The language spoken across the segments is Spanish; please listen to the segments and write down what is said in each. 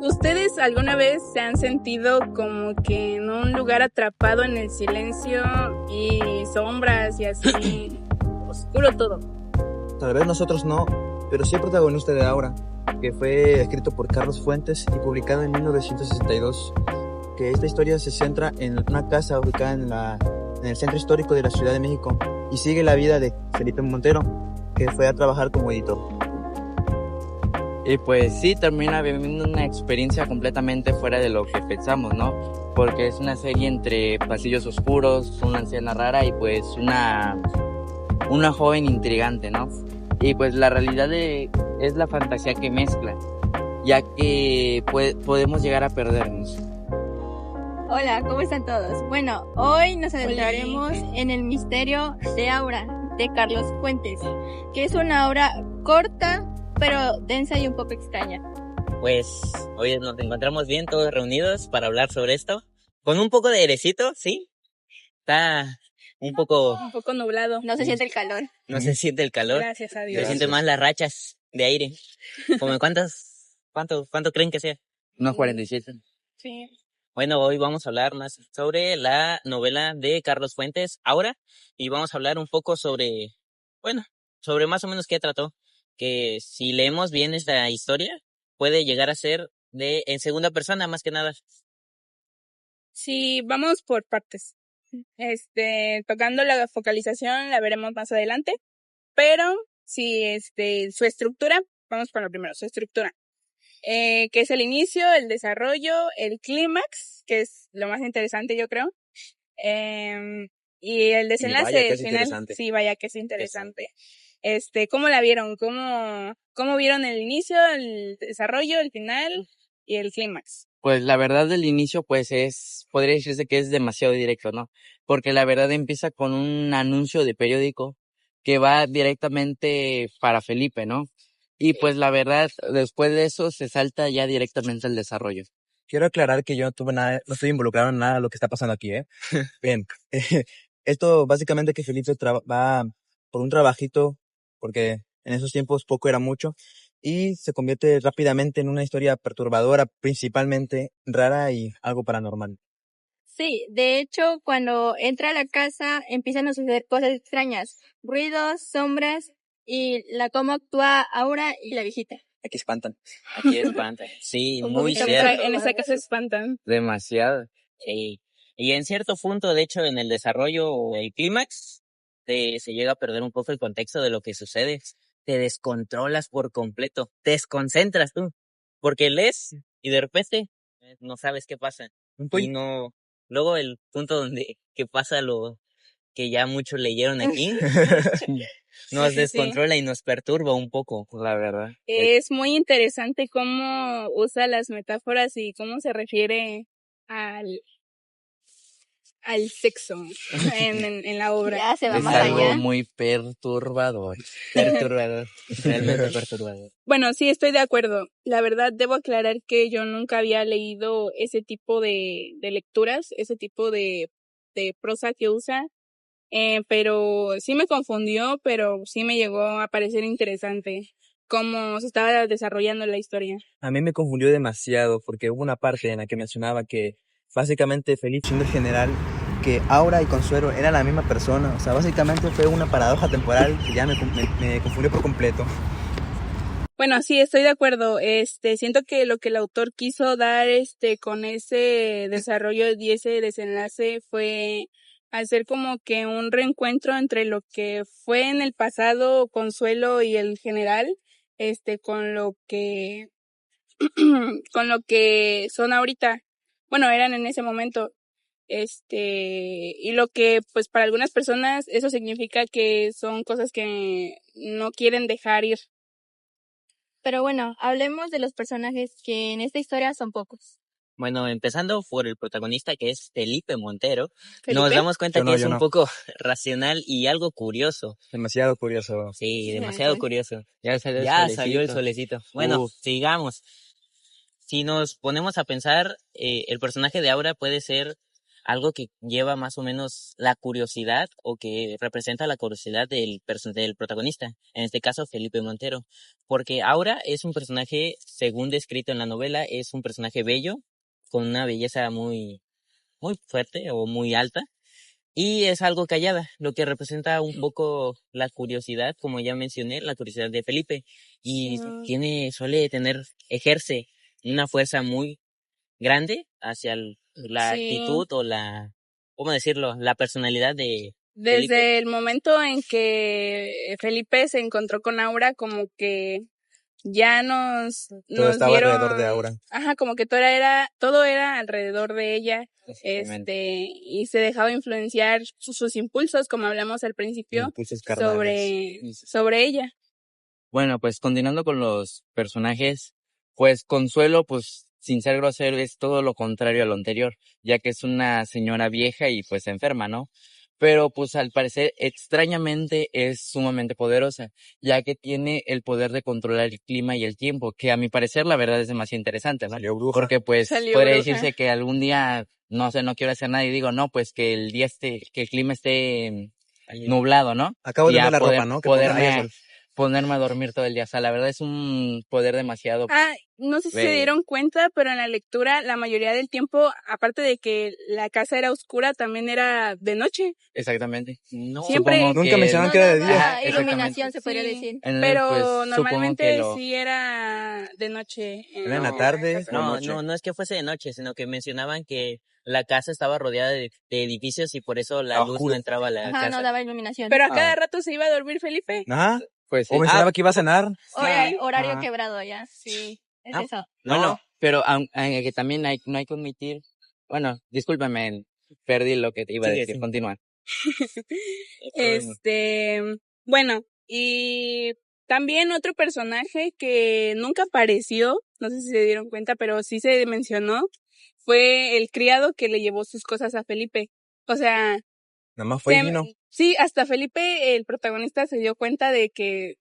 ¿Ustedes alguna vez se han sentido como que en un lugar atrapado en el silencio y sombras y así, oscuro todo? Tal vez nosotros no, pero sí el protagonista de Aura, que fue escrito por Carlos Fuentes y publicado en 1962, que esta historia se centra en una casa ubicada en el centro histórico de la Ciudad de México y sigue la vida de Felipe Montero, que fue a trabajar como editor. Y pues sí, termina viviendo una experiencia completamente fuera de lo que pensamos, ¿no? Porque es una serie entre pasillos oscuros, una anciana rara y pues una joven intrigante, ¿no? Y pues la realidad es la fantasía que mezcla, ya que podemos llegar a perdernos. Hola, ¿cómo están todos? Bueno, hoy nos adentraremos en el misterio de Aura, de Carlos Fuentes, que es una obra corta, pero densa y un poco extraña. Pues hoy nos encontramos bien todos reunidos para hablar sobre esto, con un poco de airecito, ¿sí? Está un poco nublado. No se siente el calor. No se siente el calor. Gracias a Dios. Se sienten más las rachas de aire. ¿Como cuánto creen que sea? Unos 47. Sí. Bueno, hoy vamos a hablar más sobre la novela de Carlos Fuentes, Aura, y vamos a hablar un poco sobre más o menos qué trató. Que si leemos bien esta historia, puede llegar a ser en segunda persona más que nada. Sí, vamos por partes. Tocando la focalización la veremos más adelante, pero sí, su estructura, vamos por lo primero, su estructura. Que es el inicio, el desarrollo, el clímax, que es lo más interesante yo creo, y el desenlace, el final, sí, vaya que es interesante. ¿Cómo la vieron? ¿Cómo vieron el inicio, el desarrollo, el final y el clímax? Pues la verdad del inicio pues podría decirse que es demasiado directo, ¿no? Porque la verdad empieza con un anuncio de periódico que va directamente para Felipe, ¿no? Y pues la verdad, después de eso se salta ya directamente al desarrollo. Quiero aclarar que yo no estoy involucrado en nada de lo que está pasando aquí, ¿eh? Bien, esto básicamente que Felipe va por un trabajito, porque en esos tiempos poco era mucho, y se convierte rápidamente en una historia perturbadora, principalmente rara y algo paranormal. Sí, de hecho, cuando entra a la casa empiezan a suceder cosas extrañas, ruidos, sombras y cómo actúa Aura y la viejita. Aquí espantan. Sí, Un muy poquito cierto. En esa casa espantan. Demasiado. Sí. Y en cierto punto, de hecho, en el desarrollo o el clímax, se llega a perder un poco el contexto de lo que sucede. Te descontrolas por completo, te desconcentras tú, porque lees y de repente no sabes qué pasa. Y no, luego el punto donde que pasa lo que ya muchos leyeron aquí, nos descontrola y nos perturba un poco, la verdad. Es muy interesante cómo usa las metáforas y cómo se refiere al sexo en la obra. Ya se va Es más algo allá. muy perturbador. Realmente perturbador. Bueno, sí, estoy de acuerdo. La verdad, debo aclarar que yo nunca había leído ese tipo de lecturas, ese tipo de prosa que usa, pero sí me confundió, pero sí me llegó a parecer interesante cómo se estaba desarrollando la historia. A mí me confundió demasiado porque hubo una parte en la que mencionaba que básicamente Felipe siendo el general, que Aura y Consuelo eran la misma persona. O sea, básicamente fue una paradoja temporal que ya me confundió por completo. Bueno, sí, estoy de acuerdo. Siento que lo que el autor quiso dar, con ese desarrollo y ese desenlace fue hacer como que un reencuentro entre lo que fue en el pasado Consuelo y el general, con lo que, con lo que son ahorita. Bueno, eran en ese momento. Y lo que, pues, para algunas personas eso significa que son cosas que no quieren dejar ir. Pero bueno, hablemos de los personajes que en esta historia son pocos. Bueno, empezando por el protagonista que es Felipe Montero, ¿Felipe? nos damos cuenta que es un no. poco racional y algo curioso. Demasiado curioso. Sí, demasiado curioso. Ya salió Salió el solecito. Bueno, sigamos. Si nos ponemos a pensar, el personaje de Aura puede ser algo que lleva más o menos la curiosidad o que representa la curiosidad del protagonista, en este caso Felipe Montero, porque Aura es un personaje, según descrito en la novela, es un personaje bello, con una belleza muy, muy fuerte o muy alta, y es algo callada, lo que representa un poco la curiosidad, como ya mencioné, la curiosidad de Felipe, y ejerce una fuerza muy grande hacia la Sí. actitud o ¿cómo decirlo? La personalidad de Desde Felipe. el momento en que Felipe se encontró con Aura, como que ya Todo estaba alrededor de Aura. Ajá, como que todo era alrededor de ella, Exactamente. y se dejaba influenciar sus impulsos, como hablamos al principio, Impulsos carnales. sobre ella. Bueno, pues continuando con los personajes, pues Consuelo, pues sin ser grosero, es todo lo contrario a lo anterior, ya que es una señora vieja y pues enferma, ¿no? Pero pues al parecer extrañamente es sumamente poderosa, ya que tiene el poder de controlar el clima y el tiempo, que a mi parecer la verdad es demasiado interesante, ¿no? Salió bruja. Porque pues Salió podría bruja. decirse que algún día, no sé, no quiero hacer nada y digo, no, pues que que el clima esté nublado, ¿no? Acabo de Ya ver la ropa, ¿no? Que haya sol. ponerme a dormir todo el día. O sea, la verdad es un poder demasiado. No sé si se bello. dieron cuenta, pero en la lectura la mayoría del tiempo, aparte de que la casa era oscura, también era de noche. Exactamente. No, Siempre- Supongo Nunca mencionaban No que era de daba día. Ajá, iluminación, exactamente. se podría Sí. decir. Pero Pues, supongo normalmente que lo... sí era de noche. Era en la tarde o no, noche. no es que fuese de noche, sino que mencionaban que la casa estaba rodeada de edificios y por eso la Estaba luz oscuro. no entraba a la Ajá, no casa. daba iluminación. Pero a cada rato se iba a dormir Felipe. Ajá. Pues sí. O mencionaba que iba a cenar. Horario Ajá. quebrado ya. Sí. Es Ah, eso. Bueno, pero que también no hay que omitir... Bueno, discúlpame, perdí lo que te iba a Sigue, decir. sí. Continúa. Bueno, y también otro personaje que nunca apareció, no sé si se dieron cuenta, pero sí se mencionó, fue el criado que le llevó sus cosas a Felipe. O sea, Nada más fue y vino. sí, hasta Felipe, el protagonista, se dio cuenta de que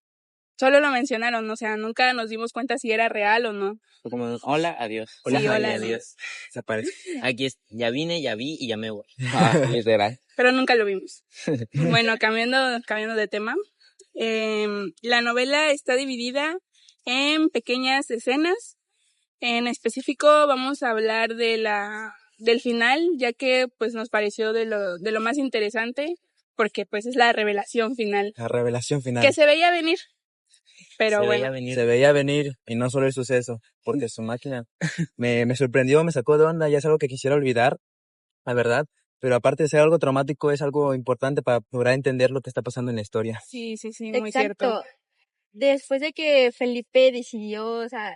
solo lo mencionaron, o sea, nunca nos dimos cuenta si era real o no. Fue como, hola, adiós. Sí, hola, adiós. Desaparece. Aquí ya vine, ya vi y ya me voy. Literal. Pero nunca lo vimos. Bueno, cambiando de tema, la novela está dividida en pequeñas escenas. En específico vamos a hablar del final, ya que pues nos pareció de lo más interesante, porque pues es la revelación final, La revelación final. que se veía venir. Pero Se bueno, veía venir. Se veía venir y no solo el suceso, porque su máquina me sorprendió, me sacó de onda, ya es algo que quisiera olvidar, la verdad, pero aparte de ser algo traumático es algo importante para lograr entender lo que está pasando en la historia. sí, muy cierto. Exacto. Después de que Felipe decidió, o sea,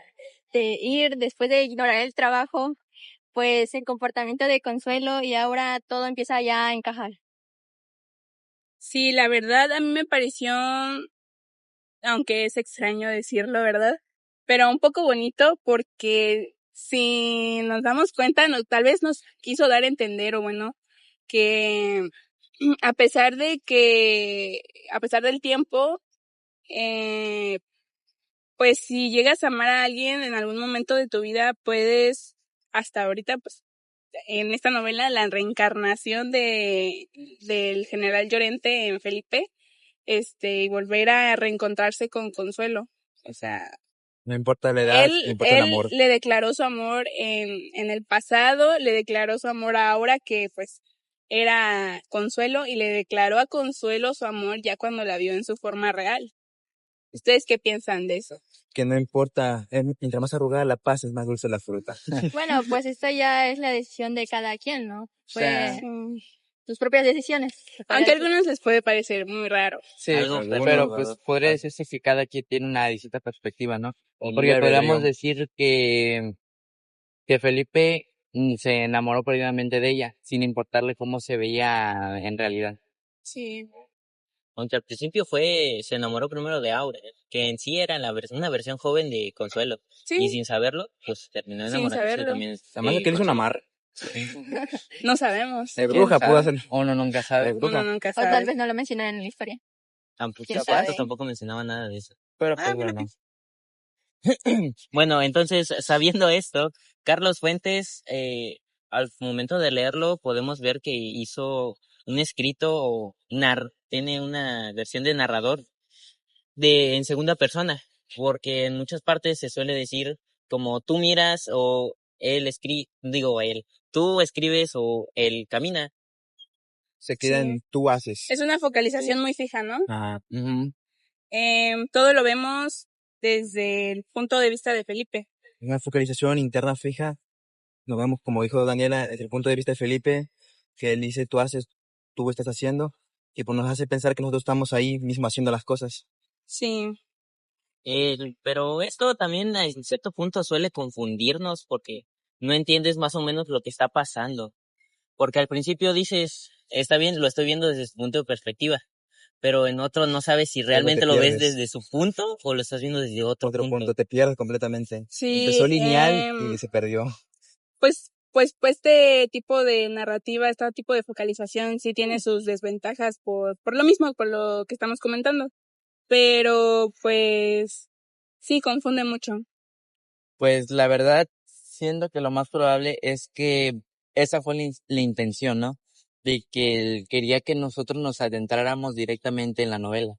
de ir, después de ignorar el trabajo, pues el comportamiento de Consuelo y ahora todo empieza ya a encajar. Sí, la verdad a mí me pareció, aunque es extraño decirlo, ¿verdad? Pero un poco bonito porque si nos damos cuenta, tal vez nos quiso dar a entender, o bueno, que a pesar del tiempo, pues si llegas a amar a alguien en algún momento de tu vida, puedes, hasta ahorita, pues, en esta novela, la reencarnación del general Llorente en Felipe, y volver a reencontrarse con Consuelo. O sea, No importa la edad, no importa el amor. le declaró su amor en el pasado, le declaró su amor ahora que pues era Consuelo, y le declaró a Consuelo su amor ya cuando la vio en su forma real. ¿Ustedes qué piensan de eso? Que no importa, mientras más arrugada la paz, es más dulce la fruta. Bueno, pues esto ya es la decisión de cada quien, ¿no? sea, Sus propias decisiones. Aunque a algunos les puede parecer muy raro. Sí, Algo pero feo, pues ¿verdad? podría decirse que cada quien tiene una distinta perspectiva, ¿no? Un Porque libre podríamos albedrío. decir que Felipe se enamoró perdidamente de ella, sin importarle cómo se veía en realidad. Sí. Aunque al principio se enamoró primero de Aura, que en sí era una versión joven de Consuelo. Sí. Y sin saberlo, pues terminó Sin enamorándose saberlo. también. Además de que él hizo un amarre. No sabemos. De bruja ¿Quién pudo sabe? hacer. Uno nunca sabe. De bruja. Uno nunca O tal sabe. vez no lo mencionan en la historia. ¿Quién Capaz, sabe? tampoco mencionaba nada de eso. Pero pues bueno. Bueno, entonces, sabiendo esto, Carlos Fuentes, al momento de leerlo podemos ver que hizo un escrito o tiene una versión de narrador en segunda persona, porque en muchas partes se suele decir como tú miras o tú escribes o él camina. Se queda en tú haces. Es una focalización muy fija, ¿no? Ajá. Todo lo vemos desde el punto de vista de Felipe. Una focalización interna fija. Nos vemos, como dijo Daniela, desde el punto de vista de Felipe, que él dice tú haces, tú estás haciendo, y pues nos hace pensar que nosotros estamos ahí mismo haciendo las cosas. Sí. Pero esto también en cierto punto suele confundirnos porque no entiendes más o menos lo que está pasando. Porque al principio dices, está bien, lo estoy viendo desde su punto de perspectiva, pero en otro no sabes si realmente lo ves desde su punto o lo estás viendo desde otro punto. Te pierdes completamente. Sí, empezó lineal y se perdió. Pues este tipo de narrativa, este tipo de focalización sí tiene sus desventajas por lo mismo, por lo que estamos comentando. Pero pues sí, confunde mucho. Pues la verdad, siento que lo más probable es que esa fue la intención, ¿no? De que él quería que nosotros nos adentráramos directamente en la novela.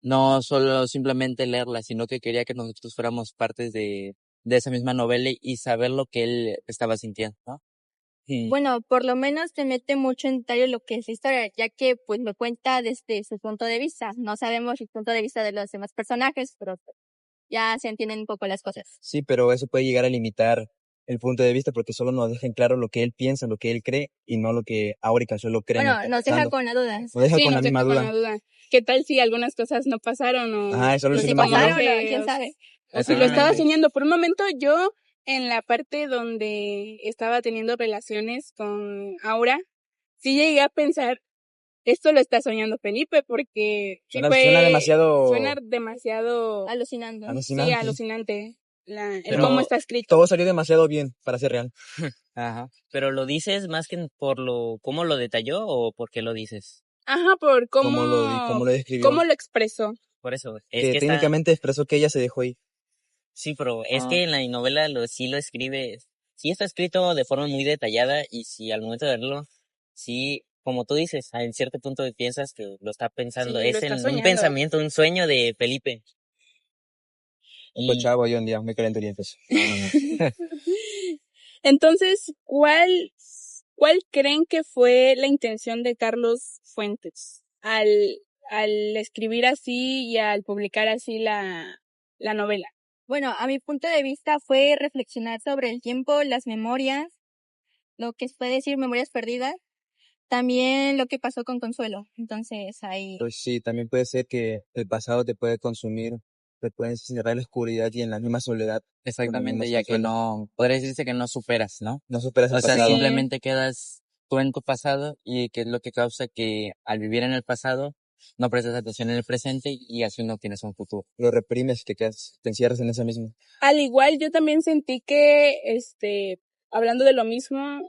No solo simplemente leerla, sino que quería que nosotros fuéramos partes de esa misma novela y saber lo que él estaba sintiendo, ¿no? Y Bueno, por lo menos te mete mucho en detalle lo que es la historia, ya que pues me cuenta desde su punto de vista. No sabemos el punto de vista de los demás personajes, pero ya se entienden un poco las cosas. Sí, pero eso puede llegar a limitar el punto de vista porque solo nos deja en claro lo que él piensa, lo que él cree y no lo que Aurica solo cree. Bueno, nos deja con la duda. Nos deja con la nos misma deja duda. con la duda. ¿Qué tal si algunas cosas no pasaron o Ajá, eso No lo sé se si imaginó. pasaron, o quién sabe. o si lo estaba Exactamente. soñando? Por un momento yo, en la parte donde estaba teniendo relaciones con Aura, sí llegué a pensar, esto lo está soñando Felipe, porque sí Suena demasiado suena demasiado Alucinando. sí, alucinante. alucinante el Pero- cómo está escrito. Todo salió demasiado bien para ser real. Ajá. Pero lo dices más que por cómo lo detalló o por qué lo dices. Ajá, por Cómo lo describió. cómo lo expresó. Por eso, Que técnicamente expresó que ella se dejó ir. sí, pero es Ah. que en la novela sí lo escribe, sí está escrito de forma muy detallada y si al momento de verlo, sí, como tú dices, en cierto punto piensas que lo está pensando, Sí, lo es está un soñando. pensamiento, un sueño de Felipe. Pues chavo, yo un día muy calenturientos. Entonces, ¿cuál creen que fue la intención de Carlos Fuentes al escribir así y al publicar así la novela? Bueno, a mi punto de vista fue reflexionar sobre el tiempo, las memorias, lo que se puede decir memorias perdidas, también lo que pasó con Consuelo. Entonces ahí, Pues sí, también puede ser que el pasado te puede consumir, te puede encerrar en la oscuridad y en la misma soledad. Exactamente, Con ya que Consuelo. no, podría decirse que no superas, ¿no? No superas el O sea, pasado. simplemente quedas tú en tu pasado y que es lo que causa que al vivir en el pasado no prestas atención en el presente y así no tienes un futuro. Lo reprimes y te encierras en esa misma. Al igual, yo también sentí que, hablando de lo mismo,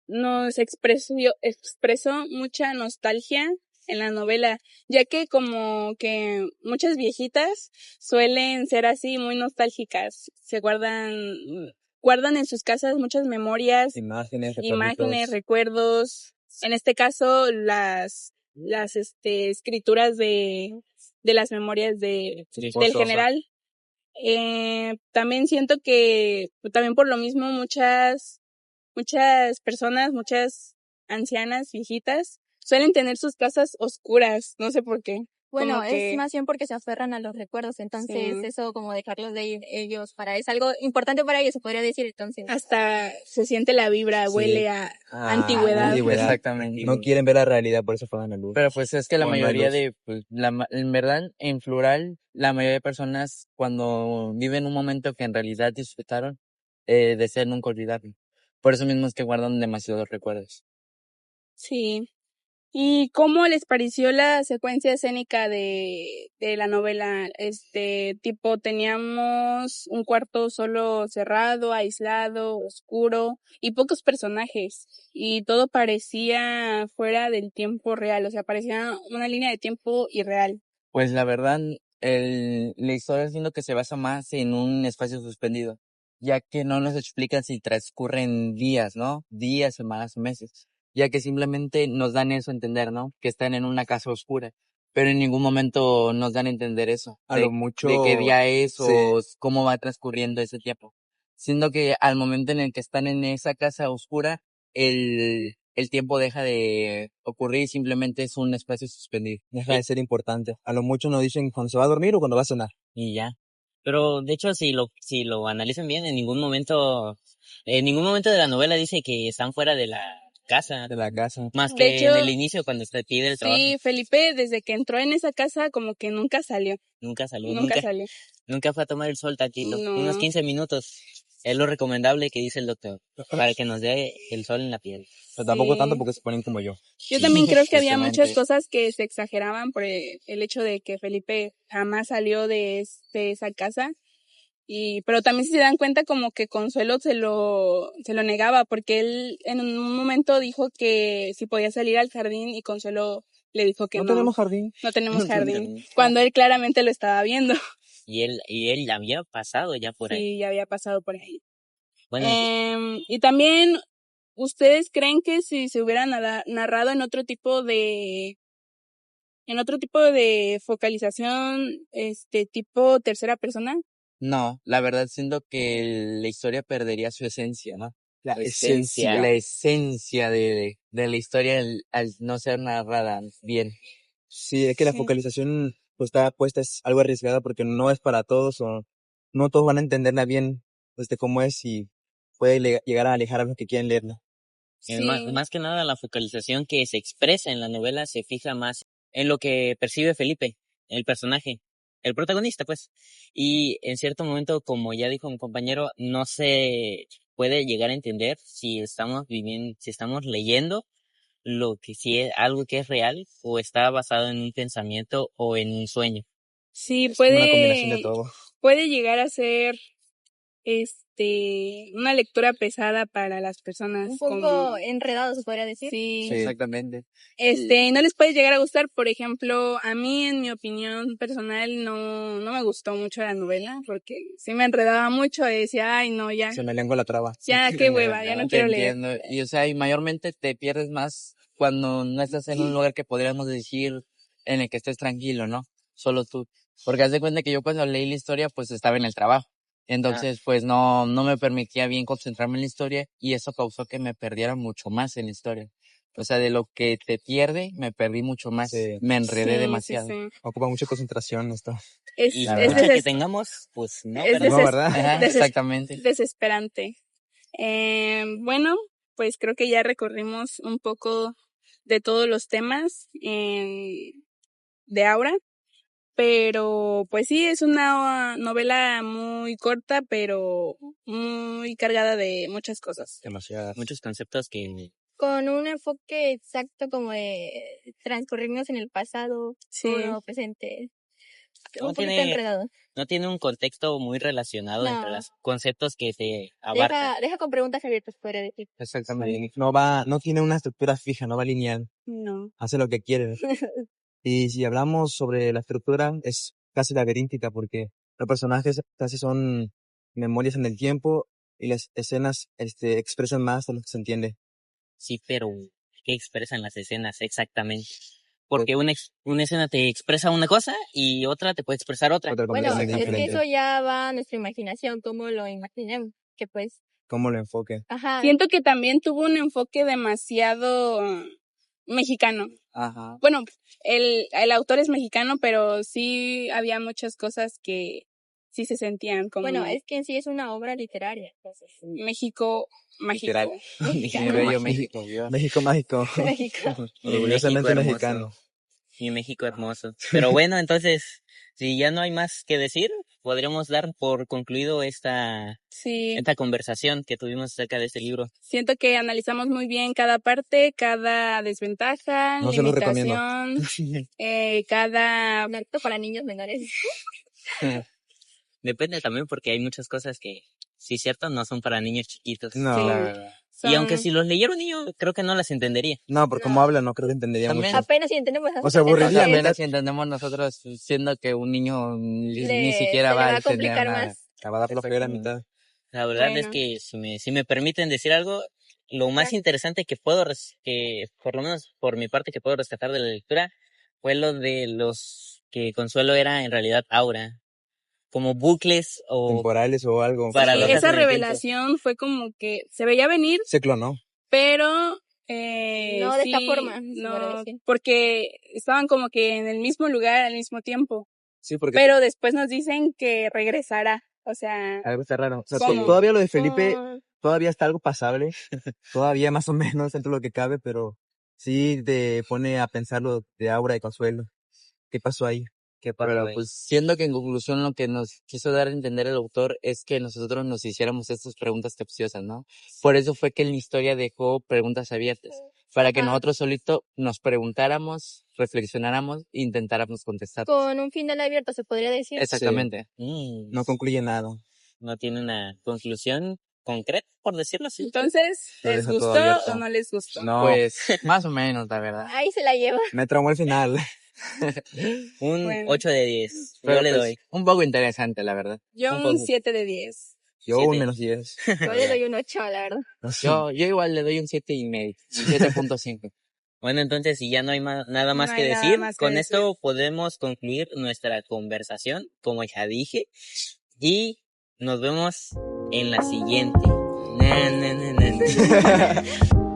nos expresó mucha nostalgia en la novela, ya que como que muchas viejitas suelen ser así muy nostálgicas, se guardan en sus casas muchas memorias, Imágenes, recuerdos, en este caso las escrituras de las memorias del general. También siento que también por lo mismo muchas personas, muchas ancianas, viejitas, suelen tener sus casas oscuras, no sé por qué. bueno, Como que es más bien porque se aferran a los recuerdos, entonces Sí. eso como dejarlos de ir ellos es algo importante para ellos, se podría decir, entonces. hasta se siente la vibra, Sí. huele a antigüedad. Exactamente. No quieren ver la realidad, por eso apagan la luz. Pero pues es que la O no hay mayoría luz. pues, en verdad, en plural, la mayoría de personas cuando viven un momento que en realidad disfrutaron, desean nunca olvidarlo. Por eso mismo es que guardan demasiados recuerdos. Sí. ¿Y cómo les pareció la secuencia escénica de la novela? Tipo, teníamos un cuarto solo cerrado, aislado, oscuro y pocos personajes. Y todo parecía fuera del tiempo real, o sea, parecía una línea de tiempo irreal. Pues la verdad, la historia siento que se basa más en un espacio suspendido, ya que no nos explican si transcurren días, ¿no? Días, semanas o meses, ya que simplemente nos dan eso a entender, ¿no? Que están en una casa oscura, pero en ningún momento nos dan a entender eso, A lo de mucho, qué día es sí, o cómo va transcurriendo ese tiempo. Siendo que al momento en el que están en esa casa oscura, el tiempo deja de ocurrir y simplemente es un espacio suspendido. deja de ser importante. A lo mucho nos dicen cuando se va a dormir o cuando va a cenar. Y ya. Pero de hecho, si lo analizan bien, en ningún momento de la novela dice que están fuera de la casa, De la casa. más De que en hecho, el inicio cuando se pide el trabajo. sí, Felipe desde que entró en esa casa como que nunca salió, Nunca salió, nunca salió. nunca fue a tomar el sol tantito. Unos No, 15 minutos es lo recomendable que dice el doctor, para que nos dé el sol en la piel. Pero tampoco tanto sí. porque se ponen como yo. Yo Sí, también creo que había muchas justamente. cosas que se exageraban por el hecho de que Felipe jamás salió de esa casa. Pero también si se dan cuenta como que Consuelo se lo negaba porque él en un momento dijo que si podía salir al jardín y Consuelo le dijo que No no, tenemos jardín. no tenemos jardín, Jardín. cuando él claramente lo estaba viendo. Y él había pasado ya por ahí. Sí, ya había pasado por ahí. Bueno, Y también, ¿ustedes creen que si se hubiera narrado en otro tipo de focalización, tipo tercera persona? No, la verdad siento que la historia perdería su esencia, ¿no? La Su esencia. La esencia de la historia al no ser narrada bien. Sí, es que la Sí. focalización pues está puesta es algo arriesgada porque no es para todos o no todos van a entenderla bien cómo es y puede llegar a alejar a los que quieren leerla. Sí. más que nada la focalización que se expresa en la novela se fija más en lo que percibe Felipe, el personaje, el protagonista, pues. Y en cierto momento, como ya dijo mi compañero, no se puede llegar a entender si estamos leyendo si es algo que es real o está basado en un pensamiento o en un sueño. Sí, Es como una combinación de todo. puede llegar a ser una lectura pesada para las personas. Un poco enredado, se podría decir. Sí. Sí. Exactamente. No les puede llegar a gustar, por ejemplo, a mí en mi opinión personal no me gustó mucho la novela porque sí me enredaba mucho y decía, ay no, ya, Se me lengua la traba. ya qué hueva, ya no Te quiero leer. entiendo. Y o sea, y mayormente te pierdes más cuando no estás en un lugar que podríamos decir en el que estés tranquilo, ¿no? Solo tú. Porque haz de cuenta que yo cuando leí la historia, pues estaba en el trabajo. Entonces, pues no me permitía bien concentrarme en la historia y eso causó que me perdiera mucho más en la historia. O sea, de lo que te pierde, me perdí mucho más. Sí. Me enredé Sí, demasiado. sí. Ocupa mucha concentración esto. Y La la verdad. lucha que tengamos, pues no, es ¿verdad? No, ¿verdad? Ajá, exactamente. desesperante. Bueno, pues creo que ya recorrimos un poco de todos los temas de Aura, pero pues sí, es una novela muy corta, pero muy cargada de muchas cosas. Demasiadas. Muchos conceptos que Con un enfoque exacto como de transcurrirnos en el pasado, Sí. futuro, presente. No Un poquito tiene- enredado. no tiene un contexto muy relacionado entre No. los conceptos que te abarcan. Deja con preguntas abiertas, podría decir. Exactamente. Sí, no tiene una estructura fija, no va lineal. No. Hace lo que quiere. Y si hablamos sobre la estructura, es casi laberíntica porque los personajes casi son memorias en el tiempo y las escenas expresan más de lo que se entiende. Sí, pero ¿qué expresan las escenas exactamente? Porque una escena te expresa una cosa y otra te puede expresar otra. Otra Bueno, completamente es que diferente. eso ya va a nuestra imaginación, cómo lo imaginemos. Que pues, ¿Cómo lo enfoque? ajá. Siento que también tuvo un enfoque demasiado mexicano. Ajá. Bueno, el autor es mexicano, pero sí había muchas cosas que sí se sentían como Bueno, es que en sí es una obra literaria. Entonces, México mágico. Literal. Mexicano. Mi bello México, Dios. México mágico. México. Orgullosamente México hermoso. mexicano. Mi México hermoso. Pero bueno, entonces, si ya no hay más que decir, podríamos dar por concluido esta Sí, conversación que tuvimos acerca de este libro. siento que analizamos muy bien cada parte, cada desventaja, No se los recomiendo. limitación, cada... Un acto para niños menores. Depende también porque hay muchas cosas que, sí, cierto, no son para niños chiquitos. No, Sí. La verdad. Y aunque si los leyera un niño, creo que no las entendería. no, por cómo habla no creo que entendería También- mucho. Apenas si entendemos. O sea, aburriría. O sea, Entonces- apenas si entendemos nosotros, siendo que un niño ni Se siquiera le va va a a entender complicar nada. más. La va a dar flojera a mitad. La verdad es Bueno. que si me permiten decir algo, lo más interesante que que por lo menos por mi parte que puedo rescatar de la lectura fue lo de los que Consuelo era en realidad Aura, como bucles o Temporales o algo. Para Sí, los esa en el tiempo. revelación fue como que se veía venir, Se clonó. pero No de esta sí, forma, se podría no, decir. porque estaban como que en el mismo lugar al mismo tiempo, Sí, porque pero después nos dicen que regresará, o sea, algo está raro. O sea, ¿cómo? todavía lo de Felipe, Oh, todavía está algo pasable. Todavía más o menos dentro de lo que cabe, pero sí te pone a pensar lo de Aura y Consuelo. ¿Qué pasó ahí? ¿Qué pasó Pero ahí? pues siendo que en conclusión lo que nos quiso dar a entender el autor es que nosotros nos hiciéramos estas preguntas capciosas, ¿no? Por eso fue que en la historia dejó preguntas abiertas, para que Ajá. nosotros solito nos preguntáramos, reflexionáramos e intentáramos contestar. con un final abierto, se podría decir. Exactamente. No concluye nada. No tiene una conclusión concreta, por decirlo así. Entonces, Lo ¿les deja todo gustó abierto. o no les gustó? No, Pues más o menos, la verdad. Ahí se la lleva. me traumó el final. Un Bueno. 8 de 10. Pero Yo le pues, doy. un poco interesante, la verdad. Yo Un un poco. 7 de 10. Yo Siete. un -10. Yo le doy un 8, la verdad. Yo igual le doy un 7.5, un 7.5. Bueno, entonces, si ya no hay nada más No que hay nada decir, más que con decir. esto podemos concluir nuestra conversación, como ya dije, y nos vemos en la siguiente. Na, na, na, na, na.